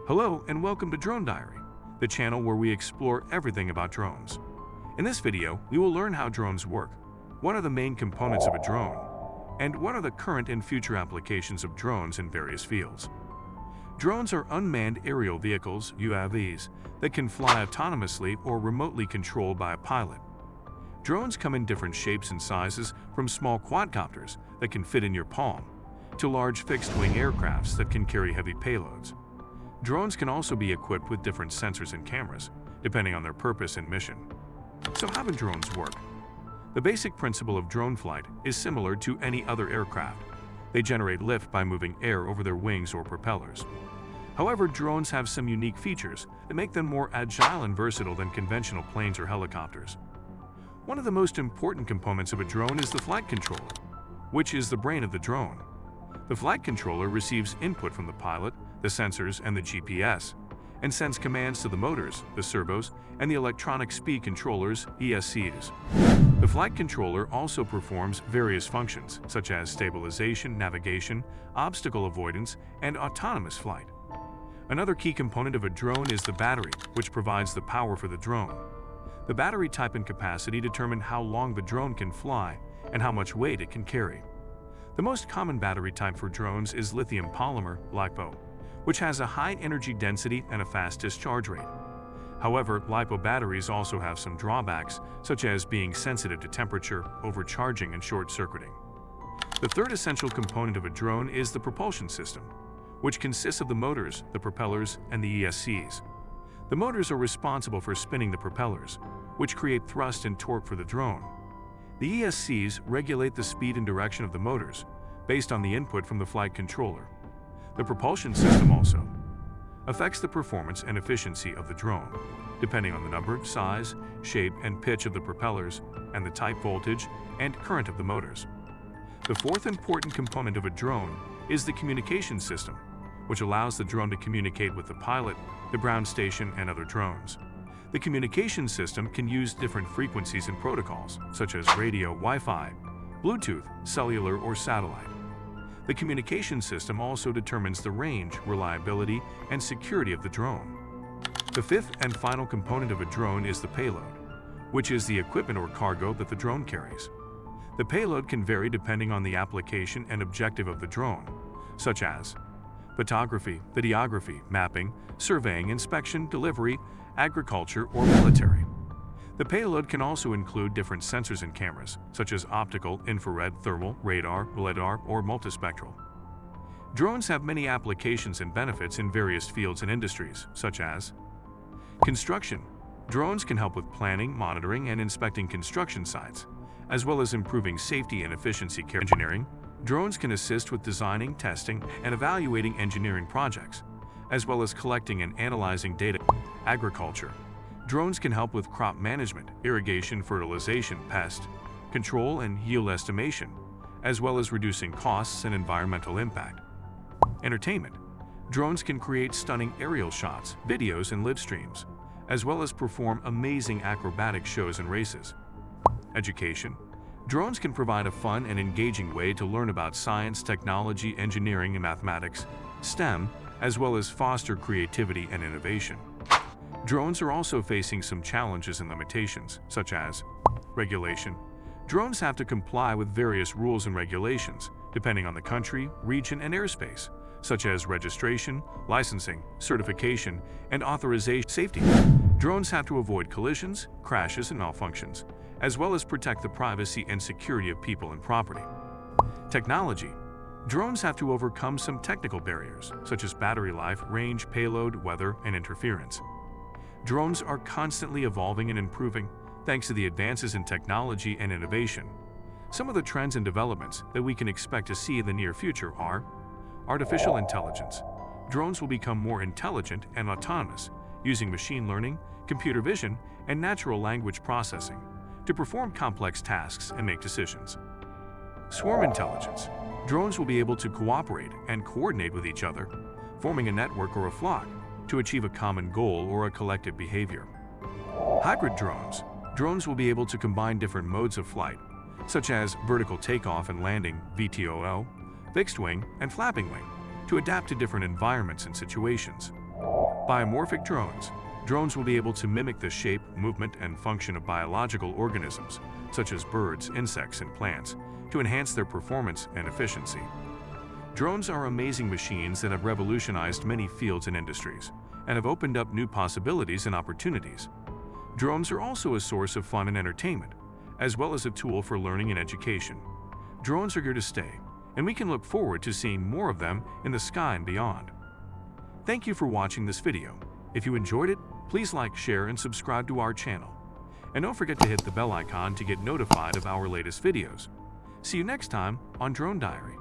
Hello and welcome to Drone Diary, the channel where we explore everything about drones. In this video, we will learn how drones work, what are the main components of a drone, and what are the current and future applications of drones in various fields. Drones are unmanned aerial vehicles, UAVs, that can fly autonomously or remotely controlled by a pilot. Drones come in different shapes and sizes, from small quadcopters that can fit in your palm, to large fixed-wing aircrafts that can carry heavy payloads. Drones can also be equipped with different sensors and cameras, depending on their purpose and mission. So how do drones work? The basic principle of drone flight is similar to any other aircraft. They generate lift by moving air over their wings or propellers. However, drones have some unique features that make them more agile and versatile than conventional planes or helicopters. One of the most important components of a drone is the flight controller, which is the brain of the drone. The flight controller receives input from the pilot, the sensors, and the GPS, and sends commands to the motors, the servos, and the electronic speed controllers, ESCs. The flight controller also performs various functions, such as stabilization, navigation, obstacle avoidance, and autonomous flight. Another key component of a drone is the battery, which provides the power for the drone. The battery type and capacity determine how long the drone can fly and how much weight it can carry. The most common battery type for drones is lithium polymer, LiPo, which has a high energy density and a fast discharge rate. However, LiPo batteries also have some drawbacks, such as being sensitive to temperature, overcharging, and short-circuiting. The third essential component of a drone is the propulsion system, which consists of the motors, the propellers, and the ESCs. The motors are responsible for spinning the propellers, which create thrust and torque for the drone. The ESCs regulate the speed and direction of the motors, based on the input from the flight controller. The propulsion system also affects the performance and efficiency of the drone, depending on the number, size, shape, and pitch of the propellers, and the type, voltage, and current of the motors. The fourth important component of a drone is the communication system, which allows the drone to communicate with the pilot, the ground station, and other drones. The communication system can use different frequencies and protocols, such as radio, Wi-Fi, Bluetooth, cellular, or satellite. The communication system also determines the range, reliability, and security of the drone. The fifth and final component of a drone is the payload, which is the equipment or cargo that the drone carries. The payload can vary depending on the application and objective of the drone, such as photography, videography, mapping, surveying, inspection, delivery, agriculture, or military. The payload can also include different sensors and cameras, such as optical, infrared, thermal, radar, lidar, or multispectral. Drones have many applications and benefits in various fields and industries, such as construction. Drones can help with planning, monitoring, and inspecting construction sites, as well as improving safety and efficiency. Engineering. Drones can assist with designing, testing, and evaluating engineering projects, as well as collecting and analyzing data. Agriculture. Drones can help with crop management, irrigation, fertilization, pest control, and yield estimation, as well as reducing costs and environmental impact. Entertainment. Drones can create stunning aerial shots, videos, and live streams, as well as perform amazing acrobatic shows and races. Education. Drones can provide a fun and engaging way to learn about science, technology, engineering, and mathematics, STEM, as well as foster creativity and innovation. Drones are also facing some challenges and limitations, such as regulation. Drones have to comply with various rules and regulations, depending on the country, region, and airspace, such as registration, licensing, certification, and authorization. Safety. Drones have to avoid collisions, crashes, and malfunctions, as well as protect the privacy and security of people and property. Technology. Drones have to overcome some technical barriers, such as battery life, range, payload, weather, and interference. Drones are constantly evolving and improving, thanks to the advances in technology and innovation. Some of the trends and developments that we can expect to see in the near future are artificial intelligence. Drones will become more intelligent and autonomous, using machine learning, computer vision, and natural language processing to perform complex tasks and make decisions. Swarm intelligence. Drones will be able to cooperate and coordinate with each other, forming a network or a flock to achieve a common goal or a collective behavior. Hybrid drones. Drones will be able to combine different modes of flight, such as vertical takeoff and landing, VTOL, fixed wing, and flapping wing, to adapt to different environments and situations. Biomorphic drones. Drones will be able to mimic the shape, movement, and function of biological organisms, such as birds, insects, and plants, to enhance their performance and efficiency. Drones are amazing machines that have revolutionized many fields and industries, and have opened up new possibilities and opportunities. Drones are also a source of fun and entertainment, as well as a tool for learning and education. Drones are here to stay, and we can look forward to seeing more of them in the sky and beyond. Thank you for watching this video. If you enjoyed it, please like, share, and subscribe to our channel. And don't forget to hit the bell icon to get notified of our latest videos. See you next time on Drone Diary.